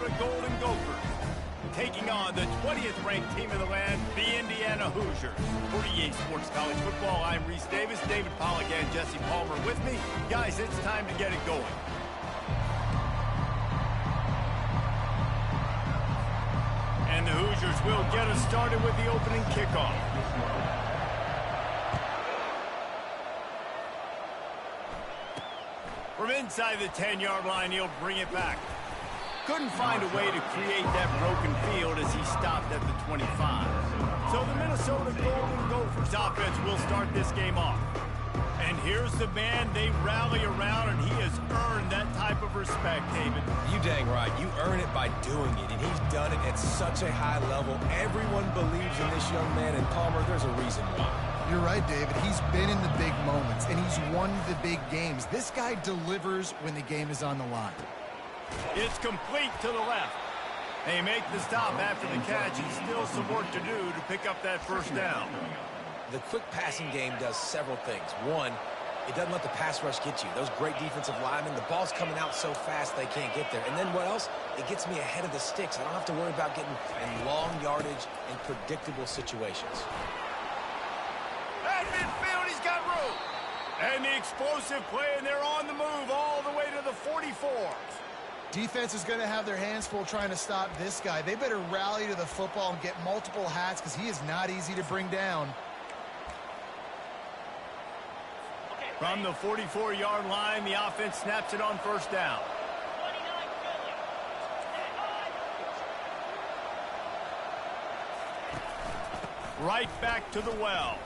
The Golden Gophers taking on the 20th ranked team in the land, the Indiana Hoosiers. For EA Sports College Football, I'm Reese Davis, David Pollack and Jesse Palmer with me. Guys, it's time to get it going. And the Hoosiers will get us started with the opening kickoff. From inside the 10-yard line, he'll bring it back. Couldn't find a way to create that broken field as he stopped at the 25. So the Minnesota Golden Gophers offense will start this game off. And here's the man they rally around, and he has earned that type of respect, David. You dang right. You earn it by doing it, and he's done it at such a high level. Everyone believes in this young man, and Palmer, there's a reason why. You're right, David. He's been in the big moments, and he's won the big games. This guy delivers when the game is on the line. It's complete to the left. They make the stop after the catch, and still some work to do to pick up that first down. The quick passing game does several things. One, it doesn't let the pass rush get you. Those great defensive linemen, the ball's coming out so fast they can't get there. And then what else? It gets me ahead of the sticks. I don't have to worry about getting in long yardage and predictable situations. At midfield, he's got room. And the explosive play, and they're on the move all the way to the 44. Defense is going to have their hands full trying to stop this guy. They better rally to the football and get multiple hats because he is not easy to bring down. From the 44-yard line, the offense snaps it on first down. Right back to the well.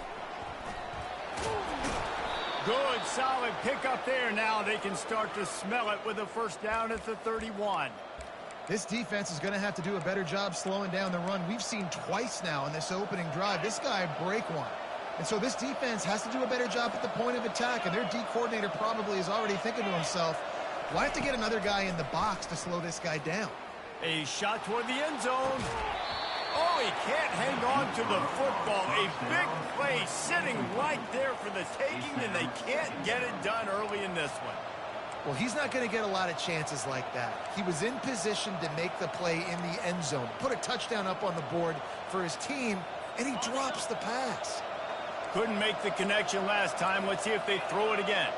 Good, solid pickup there. Now they can start to smell it with a first down at the 31. This defense is going to have to do a better job slowing down the run. We've seen twice now in this opening drive. This guy break one. And so this defense has to do a better job at the point of attack, and their D coordinator probably is already thinking to himself, well, I have to get another guy in the box to slow this guy down. A shot toward the end zone. Oh, he can't hang on to the football. A big play sitting right there for the taking, and they can't get it done early in this one. Well, he's not going to get a lot of chances like that. He was in position to make the play in the end zone, put a touchdown up on the board for his team, and he drops the pass. Couldn't make the connection last time. Let's see if they throw it again.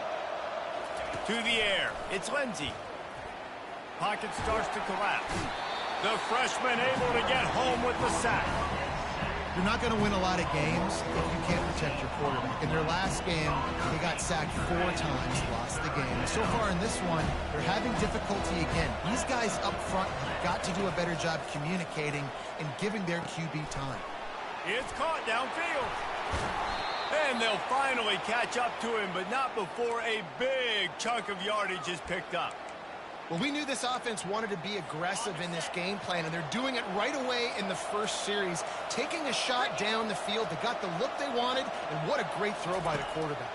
To the air. It's Lindsey. Pocket starts to collapse. The freshman able to get home with the sack. You're not going to win a lot of games if you can't protect your quarterback. In their last game, they got sacked 4 times, lost the game. And so far in this one, they're having difficulty again. These guys up front have got to do a better job communicating and giving their QB time. It's caught downfield. And they'll finally catch up to him, but not before a big chunk of yardage is picked up. Well, we knew this offense wanted to be aggressive in this game plan, and they're doing it right away in the first series, taking a shot down the field. They got the look they wanted, and what a great throw by the quarterback.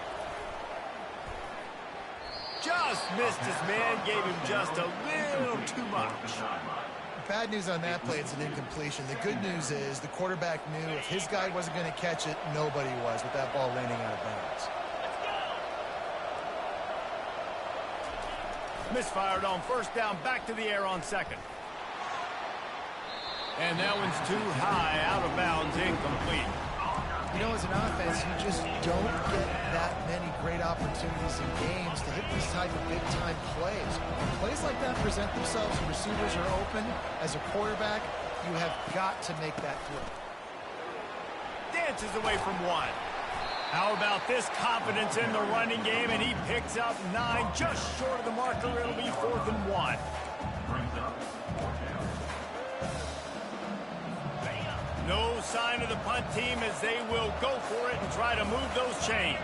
Just missed his man, gave him just a little too much. Bad news on that play, it's an incompletion. The good news is the quarterback knew if his guy wasn't going to catch it, nobody was with that ball landing out of bounds. Misfired on first down, back to the air on second. And that one's too high, out of bounds, incomplete. You know, as an offense, you just don't get that many great opportunities in games to hit these type of big-time plays. When plays like that present themselves and receivers are open, as a quarterback, you have got to make that throw. Dances away from one. How about this confidence in the running game, and he picks up 9, just short of the marker. It'll be 4th and 1. No sign of the punt team as they will go for it and try to move those chains.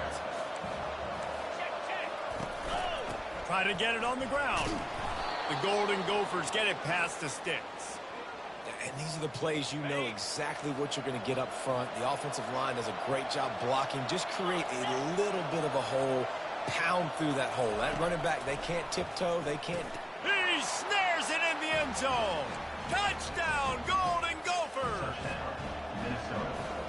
Try to get it on the ground. The Golden Gophers get it past the sticks. And these are the plays you know exactly what you're going to get up front. The offensive line does a great job blocking. Just create a little bit of a hole, pound through that hole. That running back, they can't tiptoe, they can't. He snares it in the end zone. Touchdown, Golden Gophers!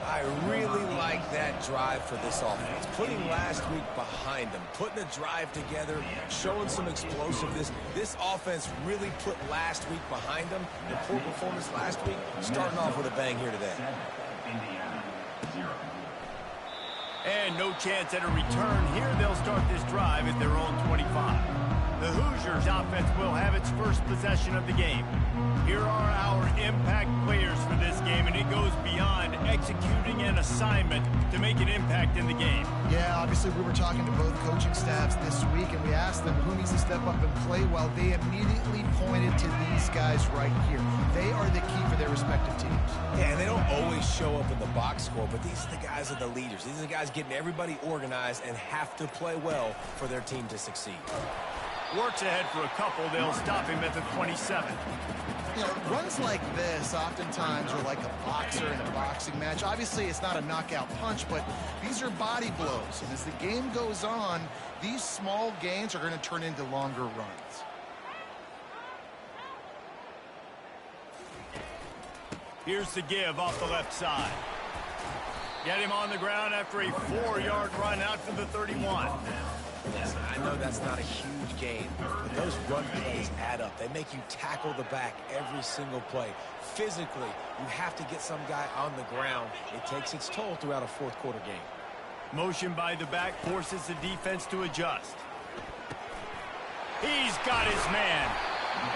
I really like that drive for this offense. Putting last week behind them, putting a drive together, showing some explosiveness. This offense really put last week behind them. The poor performance last week, starting off with a bang here today. And no chance at a return here. They'll start this drive at their own 25. The Hoosiers offense will have its first possession of the game. Here are our impact players for this game, and it goes beyond executing an assignment to make an impact in the game. Yeah, obviously we were talking to both coaching staffs this week, and we asked them who needs to step up and play well. They immediately pointed to these guys right here. They are the key for their respective teams. Yeah, and they don't always show up in the box score, but these are the guys that are the leaders. These are the guys getting everybody organized and have to play well for their team to succeed. Works ahead for a couple. They'll stop him at the 27. You know, runs like this oftentimes are like a boxer in a boxing match. Obviously, it's not a knockout punch, but these are body blows. And as the game goes on, these small gains are going to turn into longer runs. Here's the give off the left side. Get him on the ground after a 4-yard run out to the 31. Listen, I know that's not a huge gain, but those run plays add up. They make you tackle the back every single play. Physically, you have to get some guy on the ground. It takes its toll throughout a fourth-quarter game. Motion by the back forces the defense to adjust. He's got his man.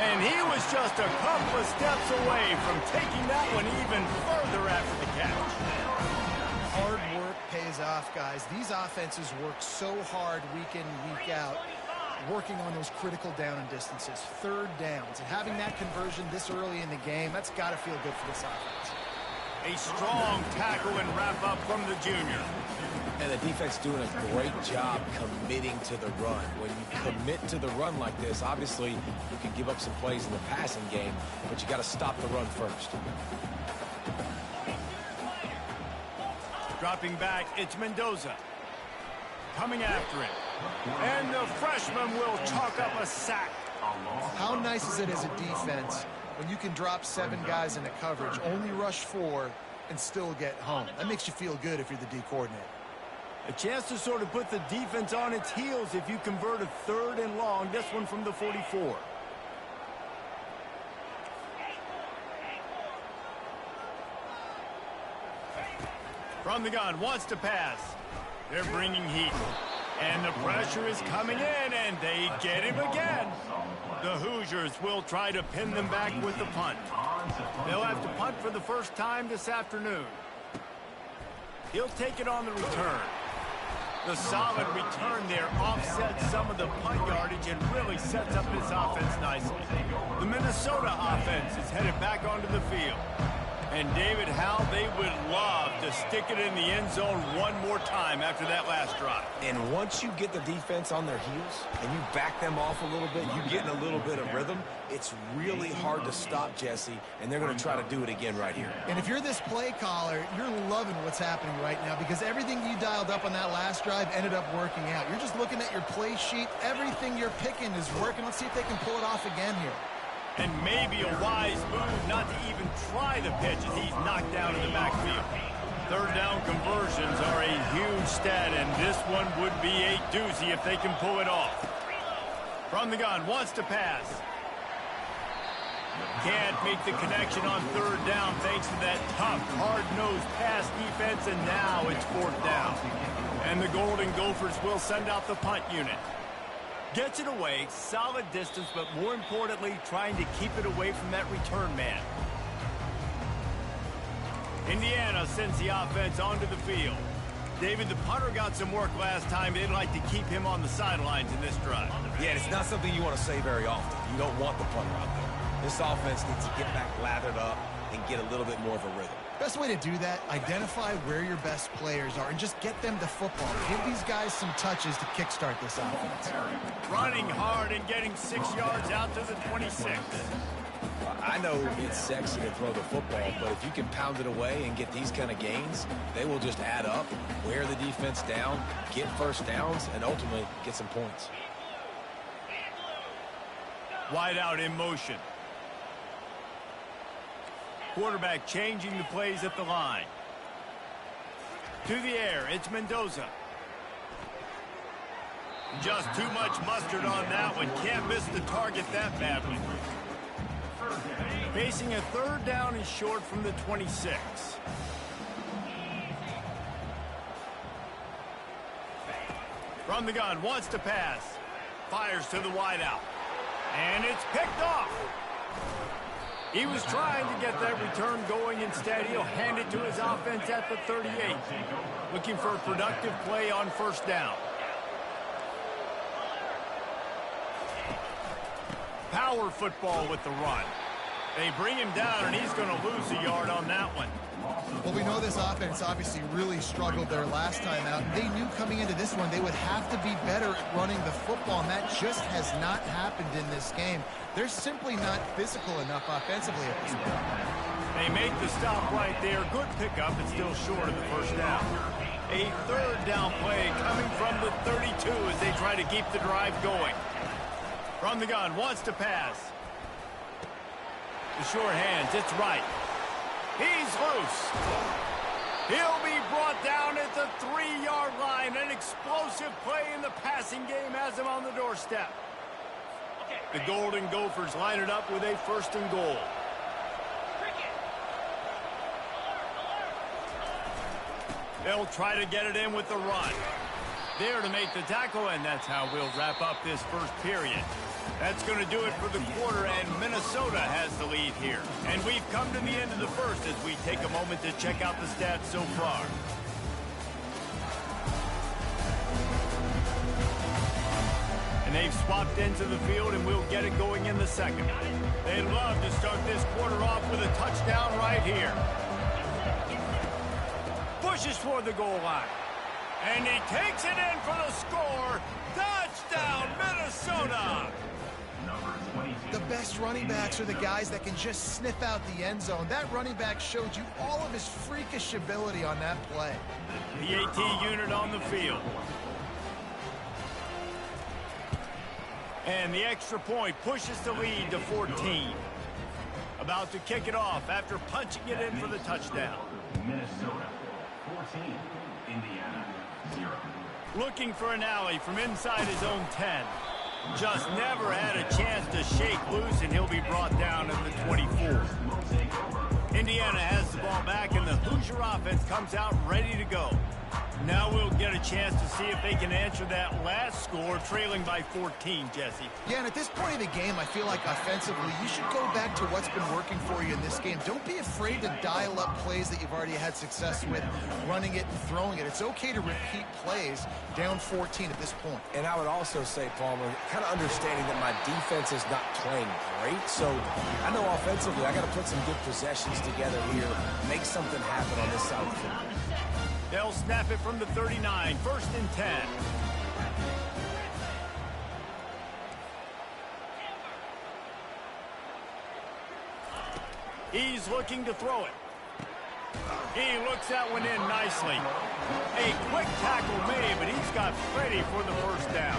And he was just a couple of steps away from taking that one even further after the catch. Hard work pays off, guys. These offenses work so hard week in, week out, working on those critical down and distances, third downs. And having that conversion this early in the game, that's got to feel good for this offense. A strong tackle and wrap up from the junior. And the defense doing a great job committing to the run. When you commit to the run like this, obviously you can give up some plays in the passing game, but you got to stop the run first. Dropping back, it's Mendoza. Coming after him. And the freshman will chalk up a sack. How nice is it as a defense when you can drop 7 guys into coverage, only rush 4, and still get home? That makes you feel good if you're the D coordinator. A chance to sort of put the defense on its heels if you convert a 3rd and long, this one from the 44. From the gun, wants to pass. They're bringing heat. And the pressure is coming in, and they get him again. The Hoosiers will try to pin them back with the punt. They'll have to punt for the first time this afternoon. He'll take it on the return. The solid return there offsets some of the punt yardage and really sets up this offense nicely. The Minnesota offense is headed back onto the field. And David, how they would love to stick it in the end zone one more time after that last drive. And once you get the defense on their heels and you back them off a little bit, you get in a little bit of rhythm, it's really hard to stop, Jesse, and they're going to try to do it again right here. And if you're this play caller, you're loving what's happening right now because everything you dialed up on that last drive ended up working out. You're just looking at your play sheet. Everything you're picking is working. Let's see if they can pull it off again here. And maybe a wise move not to even try the pitch as he's knocked down in the backfield. 3rd down conversions are a huge stat, and this one would be a doozy if they can pull it off. From the gun, wants to pass. Can't make the connection on 3rd down thanks to that tough, hard-nosed pass defense, and now it's 4th down. And the Golden Gophers will send out the punt unit. Gets it away, solid distance, but more importantly, trying to keep it away from that return man. Indiana sends the offense onto the field. David, the punter got some work last time. They'd like to keep him on the sidelines in this drive. Yeah, it's not something you want to say very often. You don't want the punter out there. This offense needs to get back lathered up and get a little bit more of a rhythm. Best way to do that, identify where your best players are and just get them the football. Give these guys some touches to kickstart this offense. Running hard and getting 6 yards out to the 26. I know it's sexy to throw the football, but if you can pound it away and get these kind of gains, they will just add up, wear the defense down, get first downs, and ultimately get some points. Wide out in motion. Quarterback changing the plays at the line. To the air, it's Mendoza. Just too much mustard on that one. Can't miss the target that badly. Facing a third down and short from the 26. From the gun, wants to pass. Fires to the wideout. And it's picked off. He was trying to get that return going. Instead, he'll hand it to his offense at the 38. Looking for a productive play on first down. Power football with the run. They bring him down, and he's going to lose a yard on that one. Well, we know this offense obviously really struggled their last time out. They knew coming into this one they would have to be better at running the football, and that just has not happened in this game. They're simply not physical enough offensively at this point. They make the stop right there. Good pickup, but still short of the first down. A third down play coming from the 32 as they try to keep the drive going. From the gun, wants to pass. The short hands, it's right. He's loose. He'll be brought down at the 3-yard line. An explosive play in the passing game has him on the doorstep. The Golden Gophers line it up with a first and goal. They'll try to get it in with the run. There to make the tackle, and that's how we'll wrap up this first period. That's going to do it for the quarter, and Minnesota has the lead here. And we've come to the end of the first as we take a moment to check out the stats so far. And they've swapped into the field, and we'll get it going in the second. They'd love to start this quarter off with a touchdown right here. Pushes for the goal line. And he takes it in for the score. Touchdown, Minnesota! The best running backs are the guys that can just sniff out the end zone. That running back showed you all of his freakish ability on that play. The AT unit on the field. And the extra point pushes the lead to 14. About to kick it off after punching it in for the touchdown. Minnesota, 14. Indiana, 0. Looking for an alley from inside his own 10. Just never had a chance to shake loose, and he'll be brought down at the 24. Indiana has the ball back, and the Hoosier offense comes out ready to go. Now we'll get a chance to see if they can answer that last score, trailing by 14, Jesse. Yeah, and at this point of the game, I feel like offensively, you should go back to what's been working for you in this game. Don't be afraid to dial up plays that you've already had success with, running it and throwing it. It's okay to repeat plays down 14 at this point. And I would also say, Palmer, kind of understanding that my defense is not playing great, so I know offensively I got to put some good possessions together here, make something happen on this side of the field. They'll snap it from the 39, first and 10. He's looking to throw it. He looks that one in nicely. A quick tackle made, but he's got Freddie for the first down.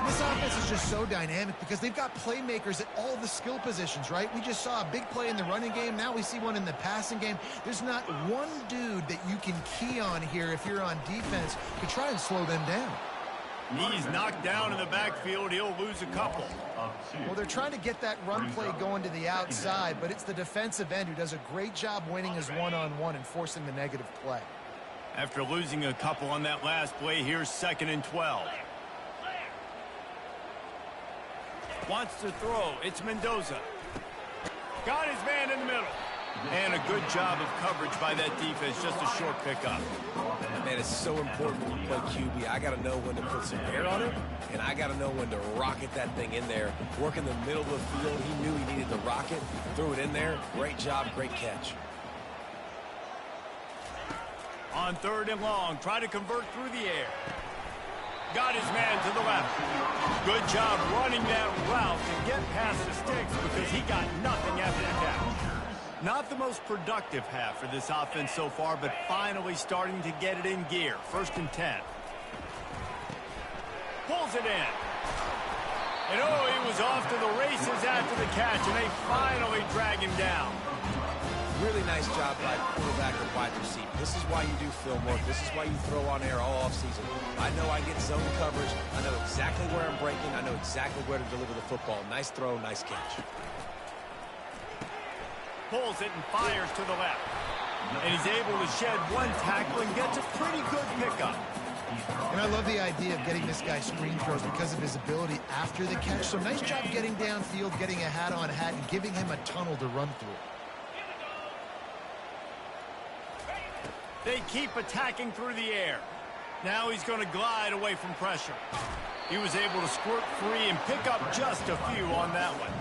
This offense is just so dynamic because they've got playmakers at all the skill positions, right? We just saw a big play in the running game. Now we see one in the passing game. There's not one dude that you can key on here if you're on defense to try and slow them down. He's knocked down in the backfield. He'll lose a couple. Well, they're trying to get that run play going to the outside, but it's the defensive end who does a great job winning his one-on-one and forcing the negative play. After losing a couple on that last play, here's second and 12. Wants to throw. It's Mendoza. Got his man in the middle. And a good job of coverage by that defense. Just a short pickup. Man, it's so important when you play QB. I got to know when to put some air on it, and I got to know when to rocket that thing in there. Work in the middle of the field. He knew he needed to rocket. Threw it in there. Great job. Great catch. On third and long. Try to convert through the air. Got his man to the left. Good job running that route to get past the sticks because he got nothing after the catch. Not the most productive half for this offense so far, but finally starting to get it in gear. First and 10. Pulls it in. And oh, he was off to the races after the catch, and they finally drag him down. Really nice job by quarterback and wide receiver. This is why you do film work. This is why you throw on air all offseason. I know I get zone coverage. I know exactly where I'm breaking. I know exactly where to deliver the football. Nice throw, nice catch. Pulls it and fires to the left. And he's able to shed one tackle and gets a pretty good pickup. And I love the idea of getting this guy screen throws because of his ability after the catch. So nice job getting downfield, getting a hat-on-hat, and giving him a tunnel to run through. They keep attacking through the air. Now he's going to glide away from pressure. He was able to squirt free and pick up just a few on that one.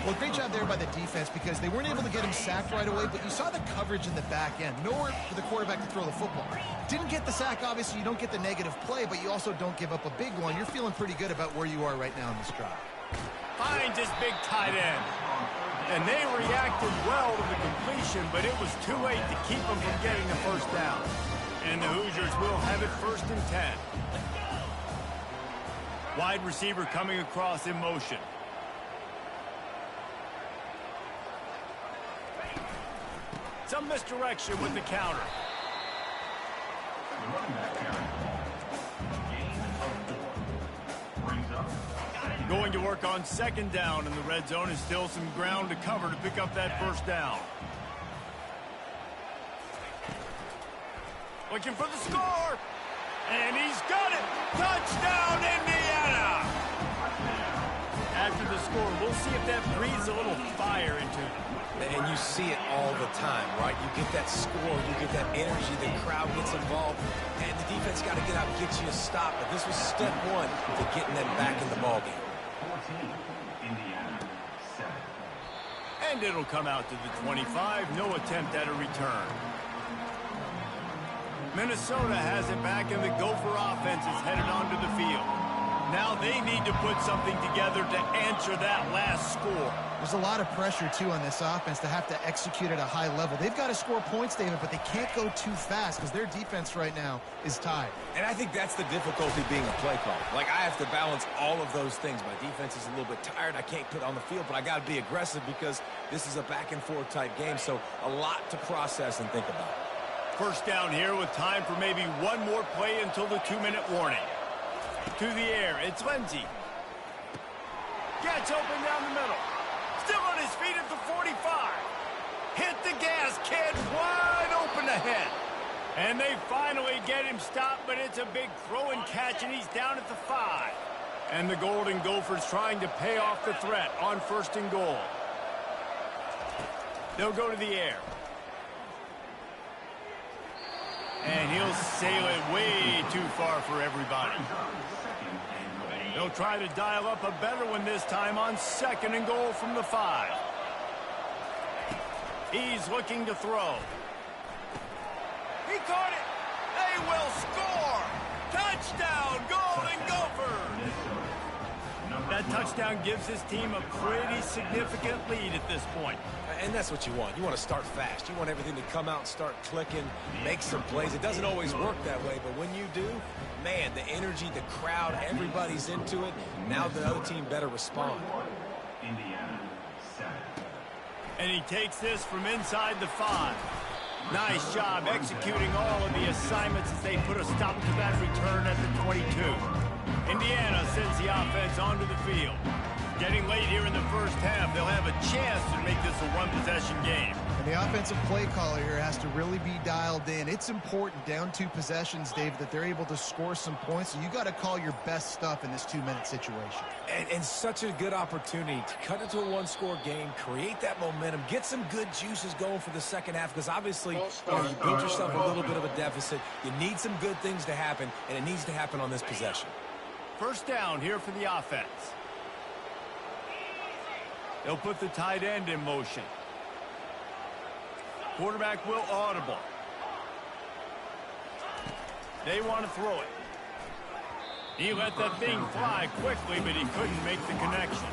Well, great job there by the defense because they weren't able to get him sacked right away, but you saw the coverage in the back end. Nowhere for the quarterback to throw the football. Didn't get the sack, obviously. You don't get the negative play, but you also don't give up a big one. You're feeling pretty good about where you are right now in this drive. Finds his big tight end. And they reacted well to the completion, but it was too late to keep them from getting the first down. And the Hoosiers will have it 1st and 10. Wide receiver coming across in motion. Some misdirection with the counter. Going to work on 2nd down in the red zone is still some ground to cover to pick up that first down. Looking for the score. And he's got it. Touchdown, Indiana. After the score, we'll see if that breathes a little fire into them. And you see it all the time, right? You get that score, you get that energy, the crowd gets involved, and the defense got to get out and get you a stop. But this was step one to getting them back in the ballgame. 14, Indiana, 7. And it'll come out to the 25. No attempt at a return. Minnesota has it back, and the Gopher offense is headed onto the field. Now they need to put something together to answer that last score. There's a lot of pressure, too, on this offense to have to execute at a high level. They've got to score points, David, but they can't go too fast because their defense right now is tied. And I think that's the difficulty being a play caller. Like, I have to balance all of those things. My defense is a little bit tired. I can't put on the field, but I got to be aggressive because this is a back-and-forth type game, so a lot to process and think about. First down here with time for maybe one more play until the 2-minute warning. To the air, it's Lindsey. Gets open down the middle. Still on his feet at the 45. Hit the gas, kid. Wide open ahead. And they finally get him stopped, but it's a big throw and catch, and he's down at the 5. And the Golden Gophers trying to pay off the threat on 1st and goal. They'll go to the air. And he'll sail it way too far for everybody. They'll try to dial up a better one this time on 2nd and goal from the 5. He's looking to throw. He caught it. They will score. Touchdown, Golden Gophers. That touchdown gives his team a pretty significant lead at this point. And that's what you want. You want to start fast. You want everything to come out and start clicking, make some plays. It doesn't always work that way, but when you do, man, the energy, the crowd, everybody's into it. Now the other team better respond. Indiana, 7. And he takes this from inside the 5. Nice job executing all of the assignments as they put a stop to that return at the 22. Indiana sends the offense onto the field. Getting late here in the first half, they'll have a chance to make this a one-possession game. And the offensive play caller here has to really be dialed in. It's important down 2 possessions, David, that they're able to score some points. So you got to call your best stuff in this 2-minute situation. And such a good opportunity to cut into a one-score game, create that momentum, get some good juices going for the second half, because obviously you built yourself a little bit of a deficit. You need some good things to happen, and it needs to happen on this possession. First down here for the offense. They'll put the tight end in motion. Quarterback will audible. They want to throw it. He let that thing fly quickly, but he couldn't make the connection.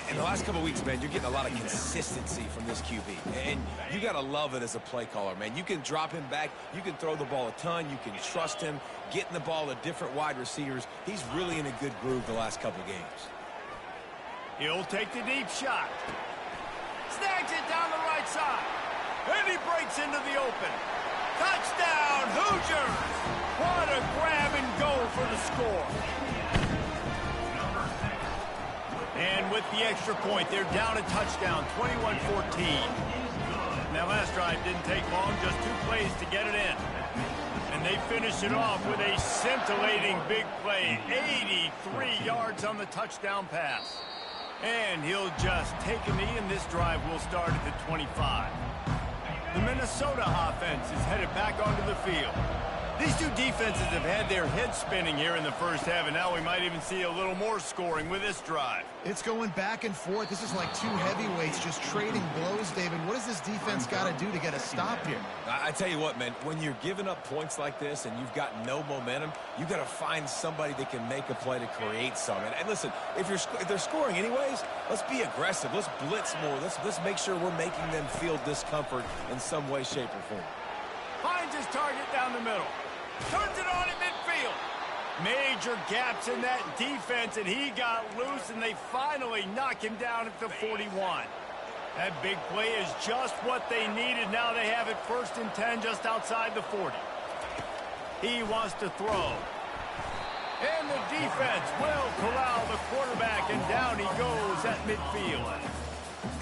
In the last couple of weeks, man, you're getting a lot of consistency from this QB. And you got to love it as a play caller, man. You can drop him back. You can throw the ball a ton. You can trust him, getting the ball to different wide receivers. He's really in a good groove the last couple of games. He'll take the deep shot. Snags it down the right side. And he breaks into the open. Touchdown, Hoosiers! What a grab and go for the score. And with the extra point, they're down a touchdown, 21-14. That last drive didn't take long, just 2 plays to get it in. And they finish it off with a scintillating big play, 83 yards on the touchdown pass. And he'll just take a knee, and this drive will start at the 25. The Minnesota offense is headed back onto the field. These two defenses have had their heads spinning here in the first half, and now we might even see a little more scoring with this drive. It's going back and forth. This is like two heavyweights just trading blows, David. What does this defense got to do to get a stop here? I tell you what, man, when you're giving up points like this and you've got no momentum, you got to find somebody that can make a play to create some. And listen, if they're scoring anyways, let's be aggressive. Let's blitz more. Let's make sure we're making them feel discomfort in some way, shape, or form. Finds his target down the middle. Turns it on at midfield. Major gaps in that defense, and he got loose, and they finally knock him down at the 41. That big play is just what they needed. Now they have it 1st and 10 just outside the 40. He wants to throw. And the defense will corral the quarterback, and down he goes at midfield.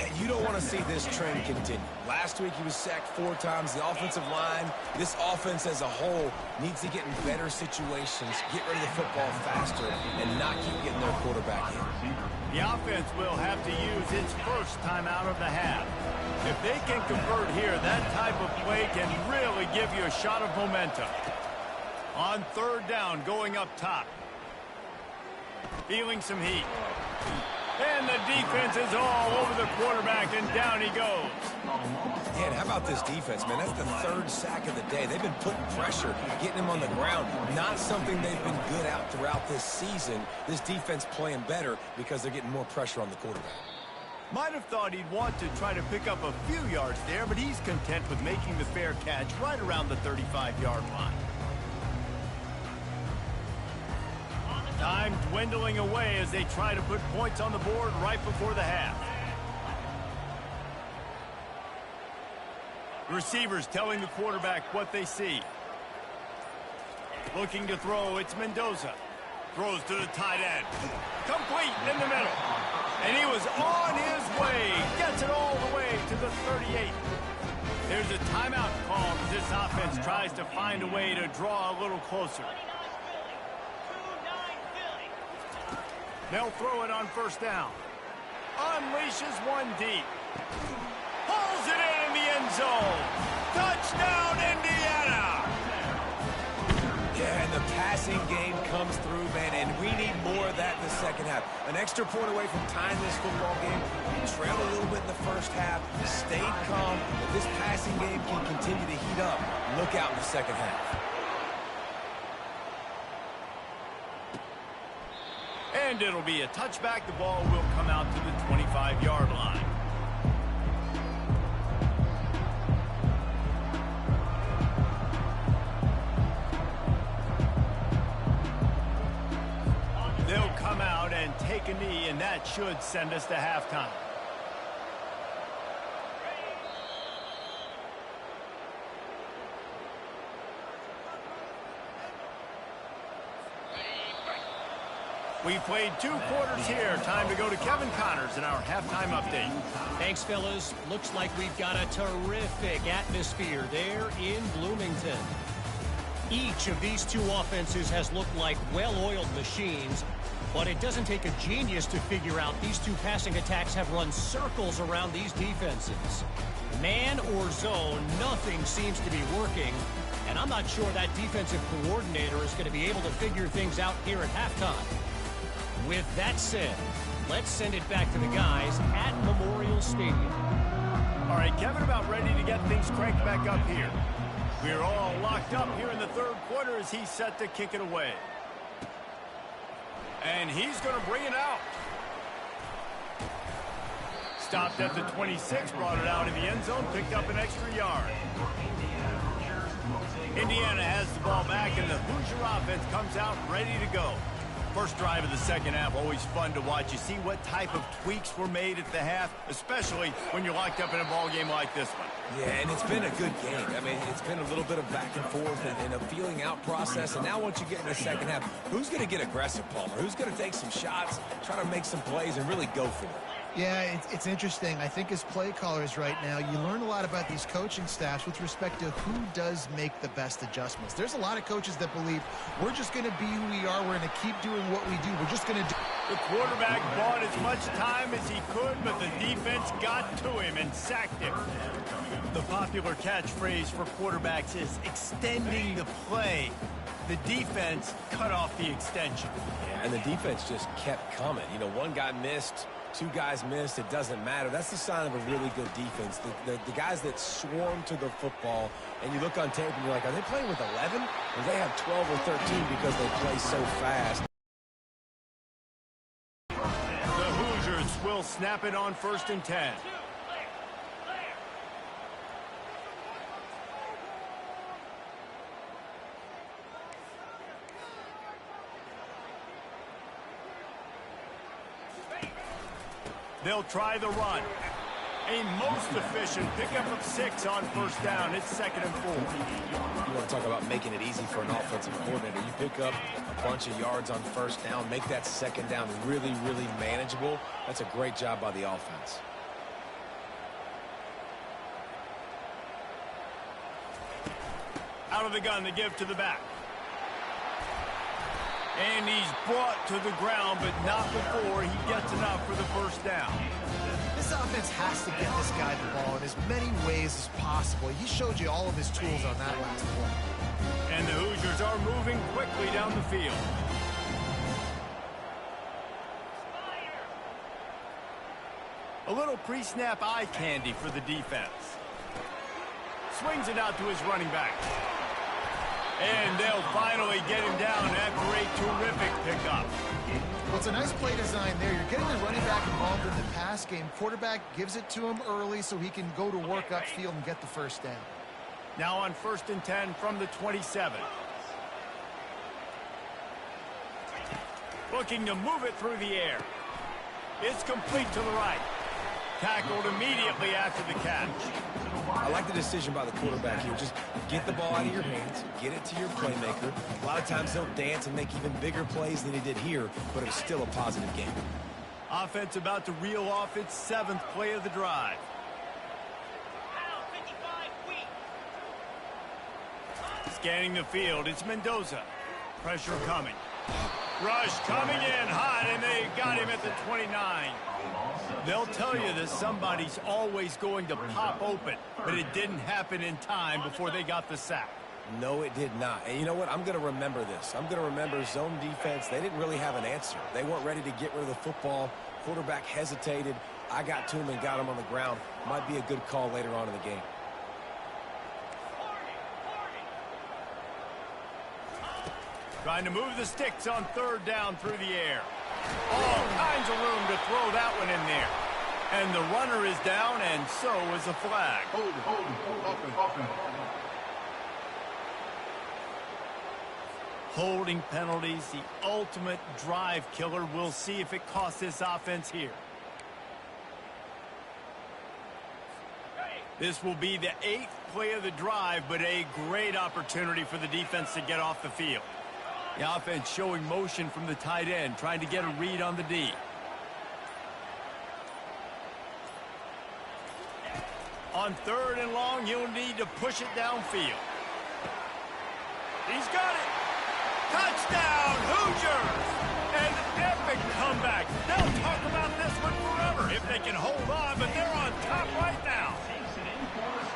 And you don't want to see this trend continue. Last week he was sacked 4 times. The offensive line, this offense as a whole, needs to get in better situations, get rid of the football faster, and not keep getting their quarterback in. The offense will have to use its first timeout of the half. If they can convert here, that type of play can really give you a shot of momentum. On 3rd down, going up top. Feeling some heat. And the defense is all over the quarterback, and down he goes. Yeah, and how about this defense, man? That's the 3rd sack of the day. They've been putting pressure, getting him on the ground. Not something they've been good at throughout this season. This defense playing better because they're getting more pressure on the quarterback. Might have thought he'd want to try to pick up a few yards there, but he's content with making the fair catch right around the 35-yard line. Time dwindling away as they try to put points on the board right before the half. Receivers telling the quarterback what they see. Looking to throw, it's Mendoza. Throws to the tight end. Complete in the middle. And he was on his way. Gets it all the way to the 38. There's a timeout called as this offense tries to find a way to draw a little closer. They'll throw it on 1st down. Unleashes one deep. Pulls it in the end zone. Touchdown, Indiana! Yeah, and the passing game comes through, man, and we need more of that in the second half. An extra point away from tying this football game. We trailed a little bit in the first half, stayed calm. If this passing game can continue to heat up, look out in the second half. And it'll be a touchback. The ball will come out to the 25-yard line. They'll come out and take a knee, and that should send us to halftime. We played 2 quarters here. Time to go to Kevin Connors in our halftime update. Thanks, fellas. Looks like we've got a terrific atmosphere there in Bloomington. Each of these 2 offenses has looked like well-oiled machines, but it doesn't take a genius to figure out these 2 passing attacks have run circles around these defenses. Man or zone, nothing seems to be working, and I'm not sure that defensive coordinator is going to be able to figure things out here at halftime. With that said, let's send it back to the guys at Memorial Stadium. All right, Kevin, about ready to get things cranked back up here. We're all locked up here in the 3rd quarter as he's set to kick it away. And he's going to bring it out. Stopped at the 26, brought it out in the end zone, picked up an extra yard. Indiana has the ball back, and the Hoosier offense comes out ready to go. First drive of the second half, always fun to watch. You see what type of tweaks were made at the half, especially when you're locked up in a ball game like this one. Yeah, and it's been a good game. I mean, it's been a little bit of back and forth and a feeling out process. And now once you get in the second half, who's going to get aggressive, Palmer? Who's going to take some shots, try to make some plays, and really go for it? Yeah, it's interesting. I think as play callers right now, you learn a lot about these coaching staffs with respect to who does make the best adjustments. There's a lot of coaches that believe we're just going to be who we are. We're going to keep doing what we do. We're just going to do. The quarterback bought as much time as he could, but the defense got to him and sacked him. The popular catchphrase for quarterbacks is extending the play. The defense cut off the extension. Yeah, and the defense just kept coming. You know, one guy missed, two guys missed. It doesn't matter. That's the sign of a really good defense. The guys that swarm to the football, and you look on tape and you're like, are they playing with 11? Or they have 12 or 13 because they play so fast. The Hoosiers will snap it on 1st and 10. They'll try the run. A most efficient pickup of 6 on 1st down. It's 2nd and 4. You want to talk about making it easy for an offensive coordinator. You pick up a bunch of yards on 1st down, make that 2nd down really, really manageable. That's a great job by the offense. Out of the gun, the give to the back. And he's brought to the ground, but not before he gets enough for the 1st down. This offense has to get this guy the ball in as many ways as possible. He showed you all of his tools on that last play. And the Hoosiers are moving quickly down the field. A little pre-snap eye candy for the defense. Swings it out to his running back. And they'll finally get him down after a terrific pickup. Well, it's a nice play design there. You're getting the running back involved in the pass game. Quarterback gives it to him early so he can go to work upfield and get the 1st down. Now on 1st and 10 from the 27. Looking to move it through the air. It's complete to the right. Tackled immediately after the catch. I like the decision by the quarterback here. Just get the ball out of your hands, get it to your playmaker. A lot of times he'll dance and make even bigger plays than he did here, but it's still a positive game. Offense about to reel off its 7th play of the drive. Scanning the field, it's Mendoza. Pressure coming. Rush coming in hot, and they got him at the 29. They'll tell you that somebody's always going to pop open, but it didn't happen in time before they got the sack. No, it did not. And you know what? I'm going to remember this. I'm going to remember zone defense. They didn't really have an answer. They weren't ready to get rid of the football. Quarterback hesitated. I got to him and got him on the ground. Might be a good call later on in the game. Trying to move the sticks on 3rd down through the air. All kinds of room to throw that one in there. And the runner is down, and so is the flag. Holding penalties, the ultimate drive killer. We'll see if it costs this offense here. This will be the 8th play of the drive, but a great opportunity for the defense to get off the field. The offense showing motion from the tight end, trying to get a read on the D. On 3rd and long, he'll need to push it downfield. He's got it. Touchdown, Hoosiers! An epic comeback. They'll talk about this one forever if they can hold on, but they're on top right now.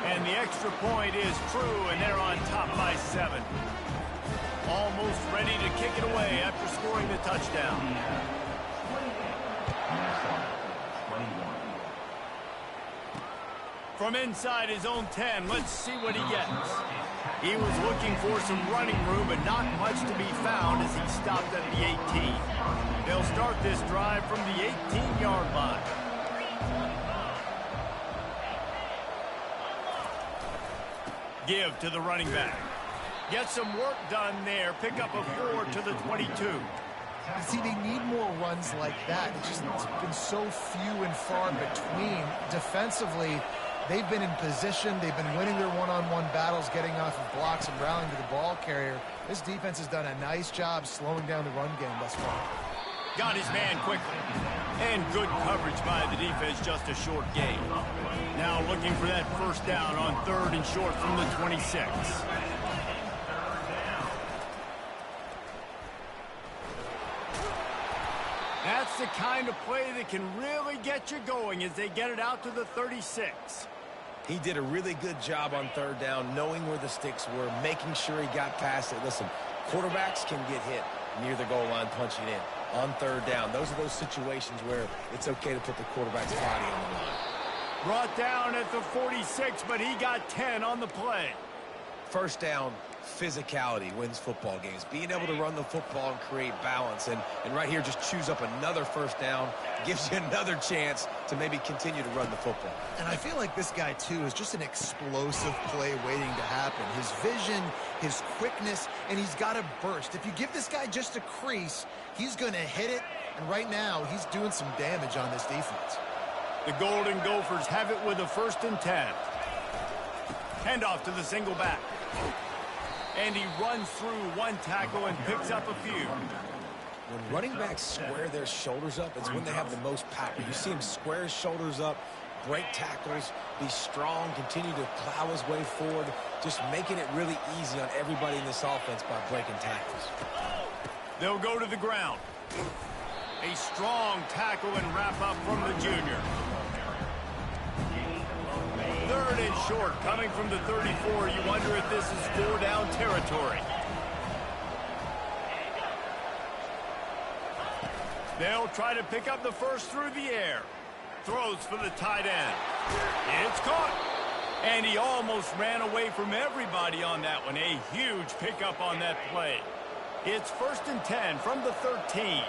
And the extra point is true, and they're on top by 7. Almost ready to kick it away after scoring the touchdown. From inside his own 10, let's see what he gets. He was looking for some running room, but not much to be found as he stopped at the 18. They'll start this drive from the 18-yard line. Give to the running back. Get some work done there. Pick up a 4 to the 22. See, they need more runs like that. It's been so few and far between. Defensively, they've been in position. They've been winning their one-on-one battles, getting off of blocks and rallying to the ball carrier. This defense has done a nice job slowing down the run game thus far. Got his man quickly. And good coverage by the defense, just a short gain. Now looking for that first down on 3rd and short from the 26. That's the kind of play that can really get you going as they get it out to the 36. He did a really good job on 3rd down, knowing where the sticks were, making sure he got past it. Listen, quarterbacks can get hit near the goal line punching in. On 3rd down, those are those situations where it's okay to put the quarterback's body on the line. Brought down at the 46, but he got 10 on the play. First down, physicality wins football games. Being able to run the football and create balance. And right here, just choose up another first down. Gives you another chance to maybe continue to run the football. And I feel like this guy, too, is just an explosive play waiting to happen. His vision, his quickness, and he's got a burst. If you give this guy just a crease, he's going to hit it. And right now, he's doing some damage on this defense. The Golden Gophers have it with a 1st and 10. Handoff to the single back. And he runs through one tackle and picks up a few. When running backs square their shoulders up, it's when they have the most power. You see him square his shoulders up, break tackles, be strong, continue to plow his way forward, just making it really easy on everybody in this offense by breaking tackles. They'll go to the ground. A strong tackle and wrap up from the junior. 3rd and short coming from the 34. You wonder if this is 4-down territory. They'll try to pick up the first through the air. Throws for the tight end. It's caught. And he almost ran away from everybody on that one. A huge pickup on that play. It's 1st and 10 from the 13.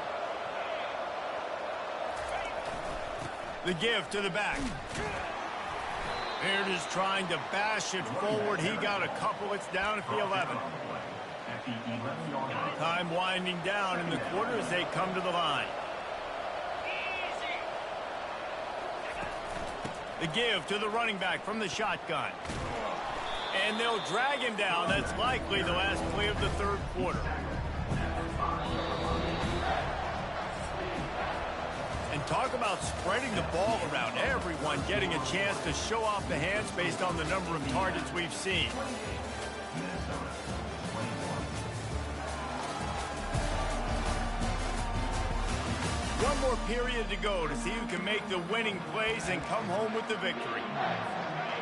The give to the back. Beard is trying to bash it forward. He got a couple. It's down at the 11. Time winding down in the quarter as they come to the line. The give to the running back from the shotgun. And they'll drag him down. That's likely the last play of the 3rd quarter. And talk about spreading the ball around. Everyone getting a chance to show off the hands based on the number of targets we've seen. One more period to go to see who can make the winning plays and come home with the victory.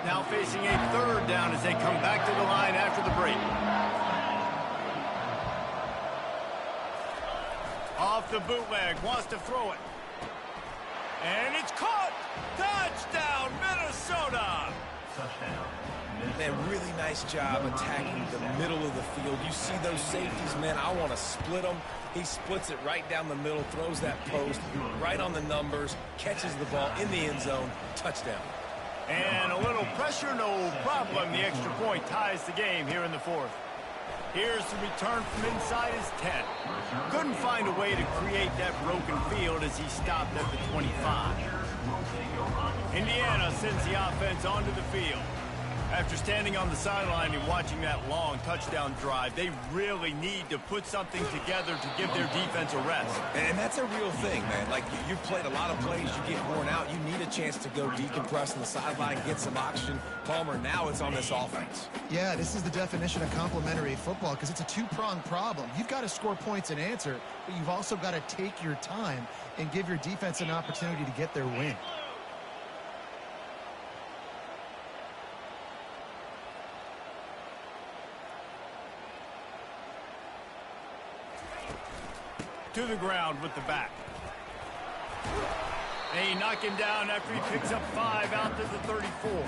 Now facing a 3rd down as they come back to the line after the break. Off the bootleg, wants to throw it. And it's caught! Touchdown, Minnesota! Man, really nice job attacking the middle of the field. You see those safeties, man, I want to split them. He splits it right down the middle, throws that post, right on the numbers, catches the ball in the end zone, touchdown. And a little pressure, no problem. The extra point ties the game here in the 4th. Here's the return from inside his 10. Couldn't find a way to create that broken field as he stopped at the 25. Indiana sends the offense onto the field. After standing on the sideline and watching that long touchdown drive, they really need to put something together to give their defense a rest. And that's a real thing, man. Like, you've played a lot of plays, you get worn out, you need a chance to go decompress on the sideline, get some oxygen. Palmer, now it's on this offense. Yeah, this is the definition of complementary football because it's a two-pronged problem. You've got to score points and answer, but you've also got to take your time and give your defense an opportunity to get their win. To the ground with the back. They knock him down after he picks up 5 out to the 34.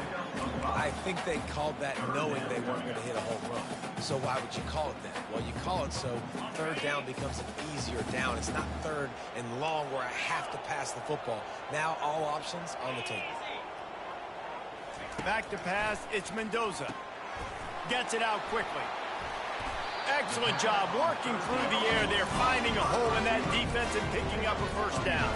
I think they called that knowing they weren't going to hit a home run. So why would you call it that? Well, you call it so 3rd down becomes an easier down. It's not 3rd and long where I have to pass the football. Now all options on the table. Back to pass, it's Mendoza. Gets it out quickly. Excellent job working through the air there, finding a hole in that defense and picking up a first down.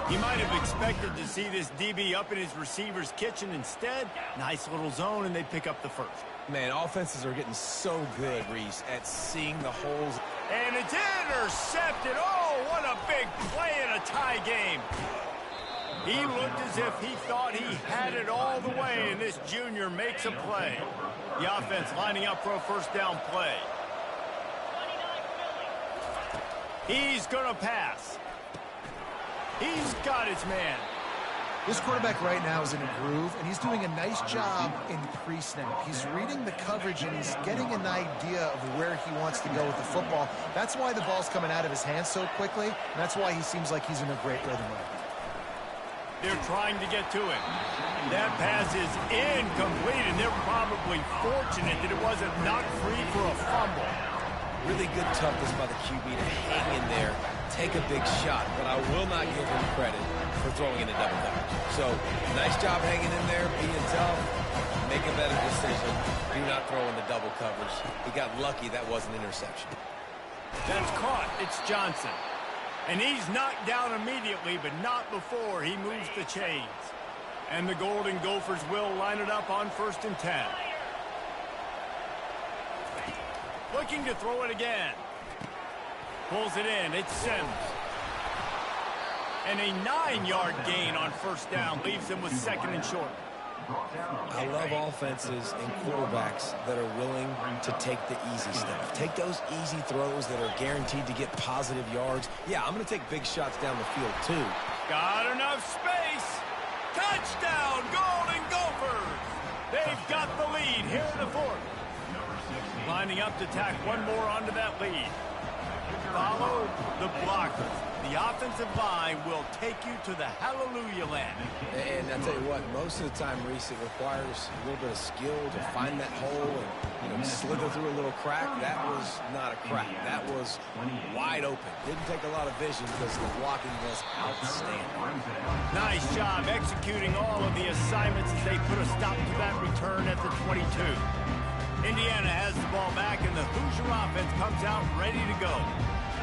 He might have expected to see this DB up in his receiver's kitchen. Instead, nice little zone, and they pick up the first. Man, offenses are getting so good, Reese, at seeing the holes. And it's intercepted. Oh, what a big play in a tie game. He looked as if he thought he had it all the way, and this junior makes a play. The offense lining up for a first down play. He's going to pass. He's got his man. This quarterback right now is in a groove, and he's doing a nice job in pre-snap. He's reading the coverage, and he's getting an idea of where he wants to go with the football. That's why the ball's coming out of his hands so quickly, and that's why he seems like he's in a great rhythm right now. They're trying to get to him. That pass is incomplete, and they're probably fortunate that it wasn't knocked free for a fumble. Really good toughness by the QB to hang in there, take a big shot, but I will not give him credit for throwing in a double coverage. So, nice job hanging in there, being tough, make a better decision. Do not throw in the double coverage. He got lucky that was an interception. That's caught. It's Johnson. And he's knocked down immediately, but not before he moves the chains. And the Golden Gophers will line it up on 1st and 10. Looking to throw it again. Pulls it in. It's Sims. And a 9-yard gain on first down leaves him with 2nd and short. I love offenses and quarterbacks that are willing to take the easy stuff. Take those easy throws that are guaranteed to get positive yards. Yeah, I'm going to take big shots down the field, too. Got enough space. Touchdown, Golden Gophers. They've got the lead here in the 4th. Lining up to tack one more onto that lead. Follow the blockers. The offensive line will take you to the hallelujah land. And I tell you what, most of the time, Reese, it requires a little bit of skill to find that hole and slither through a little crack. That was not a crack. That was wide open. Didn't take a lot of vision because the blocking was outstanding. Nice job executing all of the assignments as they put a stop to that return at the 22. Indiana has the ball back, and the Hoosier offense comes out ready to go.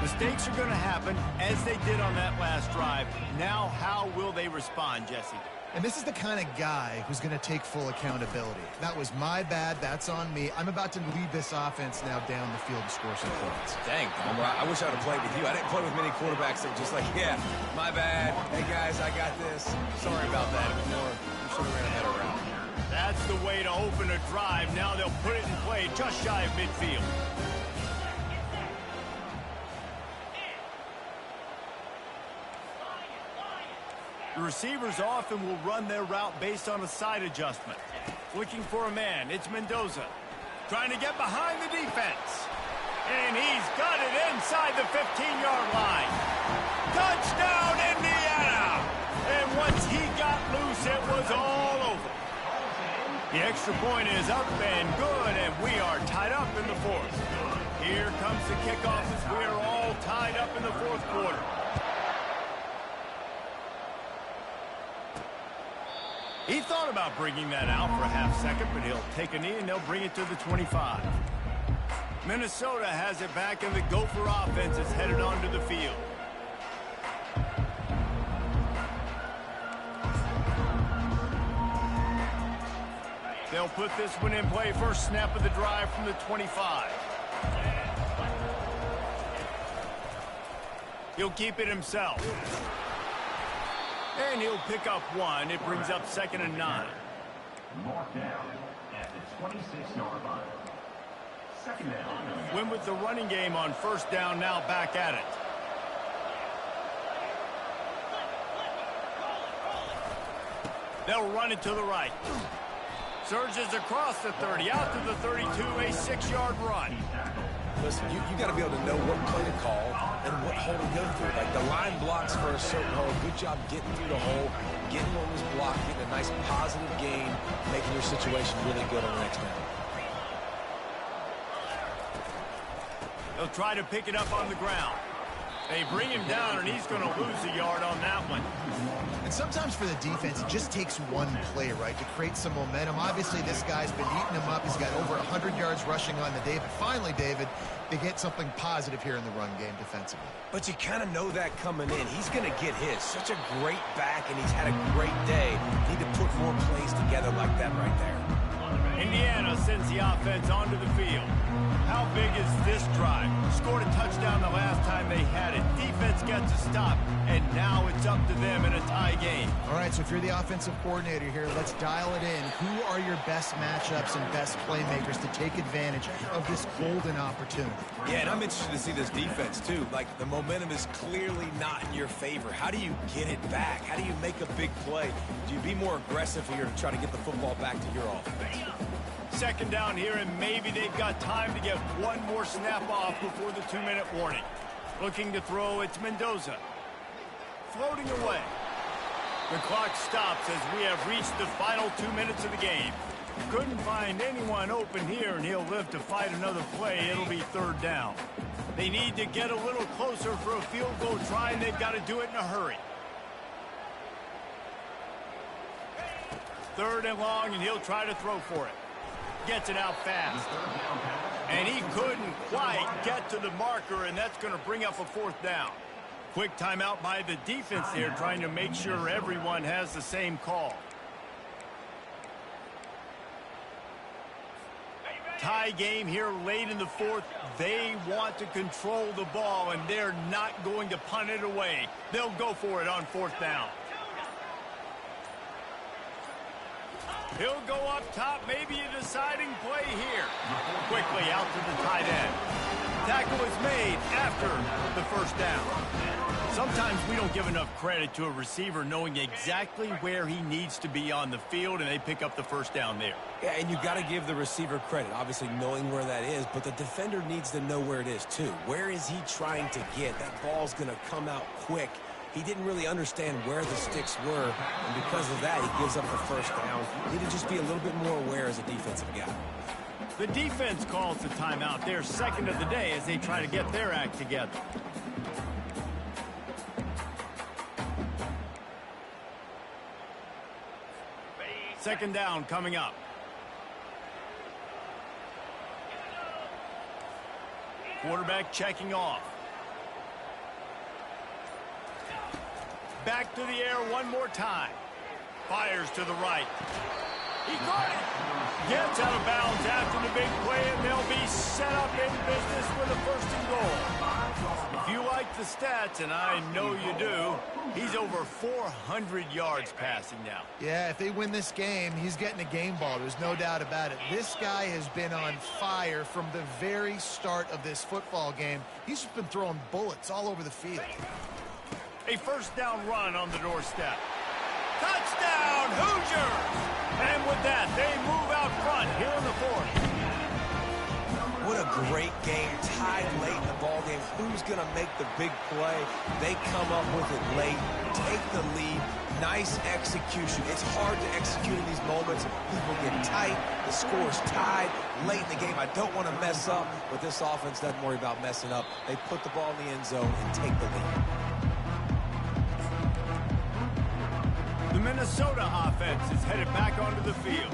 Mistakes are going to happen, as they did on that last drive. Now, how will they respond, Jesse? And this is the kind of guy who's going to take full accountability. That was my bad. That's on me. I'm about to lead this offense now down the field to score some points. Dang, I wish I would have played with you. I didn't play with many quarterbacks that were just like, yeah, my bad. Hey, guys, I got this. Sorry about that. It was more, you should have ran a better route. That's the way to open a drive. Now they'll put it in play just shy of midfield. The receivers often will run their route based on a side adjustment. Looking for a man, it's Mendoza. Trying to get behind the defense. And he's got it inside the 15-yard line. Touchdown, Indiana! And once he got loose, it was all over. The extra point is up and good, and we are tied up in the 4th. Here comes the kickoff as we are all tied up in the 4th quarter. He thought about bringing that out for a half second, but he'll take a knee and they'll bring it to the 25. Minnesota has it back, and the Gopher offense is headed onto the field. They'll put this one in play. First snap of the drive from the 25. He'll keep it himself. And he'll pick up one. It brings up 2nd and 9. Mark down at the 26-yard line. 2nd down. Win with the running game on first down, now back at it. They'll run it to the right. Surges across the 30, out to the 32, a 6-yard run. Listen, you got to be able to know what play to call and what hole to go through. Like the line blocks for a certain hole. Good job getting through the hole, getting what was blocked, getting a nice positive gain, making your situation really good on the next down. They'll try to pick it up on the ground. They bring him down, and he's going to lose a yard on that one. And sometimes for the defense, it just takes one play, right, to create some momentum. Obviously, this guy's been eating him up. He's got over 100 yards rushing on the day. But finally, David, they get something positive here in the run game defensively. But you kind of know that coming in. He's going to get his. Such a great back, and he's had a great day. Need to put more plays together like that right there. Indiana sends the offense onto the field. How big is this drive? Scored a touchdown the last time they had it. Defense gets a stop, and now it's up to them in a tie game. All right, so if you're the offensive coordinator here, let's dial it in. Who are your best matchups and best playmakers to take advantage of this golden opportunity? Yeah, and I'm interested to see this defense, too. Like, the momentum is clearly not in your favor. How do you get it back? How do you make a big play? Do you be more aggressive here to try to get the football back to your offense? Second down here, and maybe they've got time to get one more snap off before the 2-minute warning. Looking to throw, it's Mendoza. Floating away. The clock stops as we have reached the final 2 minutes of the game. Couldn't find anyone open here, and he'll live to fight another play. It'll be third down. They need to get a little closer for a field goal try, and they've got to do it in a hurry. Third and long, and he'll try to throw for it. Gets it out fast. And he couldn't quite get to the marker, and that's going to bring up a fourth down. Quick timeout by the defense there, trying to make sure everyone has the same call. Tie game here late in the fourth. They want to control the ball, and they're not going to punt it away. They'll go for it on fourth down. He'll go up top, maybe a deciding play here. Quickly out to the tight end. Tackle is made after the first down. Sometimes we don't give enough credit to a receiver knowing exactly where he needs to be on the field, and they pick up the first down there. Yeah, and you got to give the receiver credit, obviously knowing where that is, but the defender needs to know where it is too. Where is he trying to get? That ball's going to come out quick. He didn't really understand where the sticks were, and because of that, he gives up the first down. Need to just be a little bit more aware as a defensive guy. The defense calls the timeout. Their second of the day as they try to get their act together. Second down coming up. Quarterback checking off. Back to the air one more time. Fires to the right. He caught it. Gets out of bounds after the big play, and they'll be set up in business with a first and goal. If you like the stats, and I know you do, he's over 400 yards passing now. Yeah, if they win this game, he's getting a game ball. There's no doubt about it. This guy has been on fire from the very start of this football game. He's just been throwing bullets all over the field. A first down run on the doorstep. Touchdown, Hoosiers! And with that, they move out front here in the fourth. What a great game. Tied late in the ball game. Who's going to make the big play? They come up with it late, take the lead. Nice execution. It's hard to execute in these moments. People get tight. The score's tied late in the game. I don't want to mess up, but this offense doesn't worry about messing up. They put the ball in the end zone and take the lead. The Minnesota offense is headed back onto the field.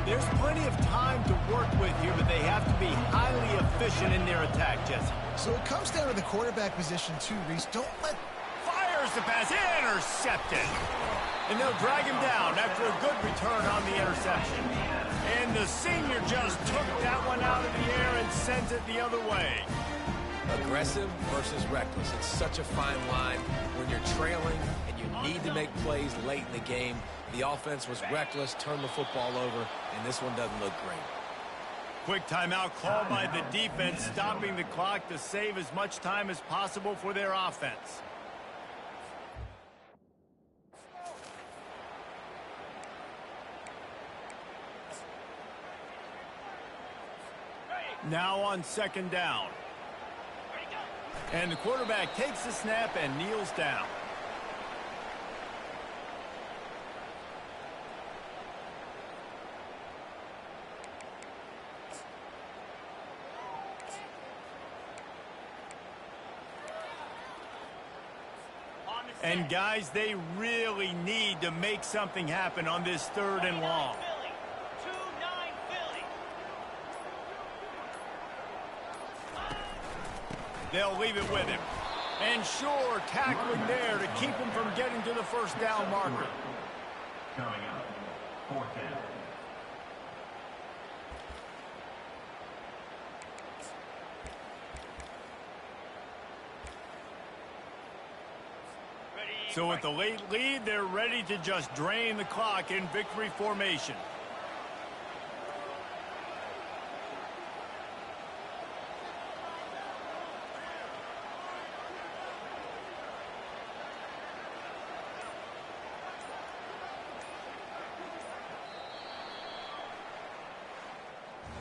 There's plenty of time to work with here, but they have to be highly efficient in their attack, Jesse. So it comes down to the quarterback position too, Reese. Don't let... Fires the pass, intercepted. And they'll drag him down after a good return on the interception. And the senior just took that one out of the air and sends it the other way. Aggressive versus reckless. It's such a fine line when you're trailing and you need to make plays late in the game. The offense was reckless, turned the football over, and this one doesn't look great. Quick timeout called by the defense, stopping the clock to save as much time as possible for their offense. Now on second down. And the quarterback takes the snap and kneels down. And, guys, they really need to make something happen on this 3rd and long. They'll leave it with him. And sure, tackling there to keep him from getting to the 1st down marker. Coming up, 4th down. So with the late lead, they're ready to just drain the clock in victory formation.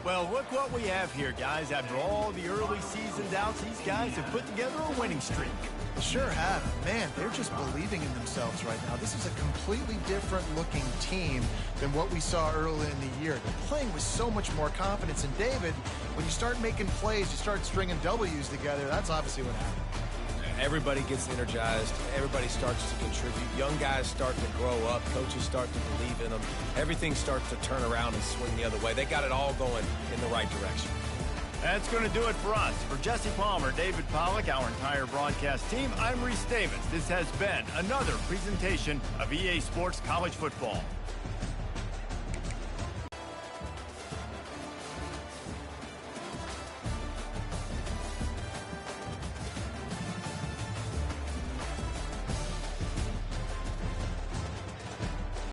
Well, look what we have here, guys. After all the early season doubts, these guys have put together a winning streak. Sure have. Man, they're just believing in themselves right now. This is a completely different looking team than what we saw early in the year. They're playing with so much more confidence. And David, when you start making plays, you start stringing W's together, that's obviously what happened. Everybody gets energized. Everybody starts to contribute. Young guys start to grow up. Coaches start to believe in them. Everything starts to turn around and swing the other way. They got it all going in the right direction. That's going to do it for us. For Jesse Palmer, David Pollack, our entire broadcast team, I'm Reese Davis. This has been another presentation of EA Sports College Football.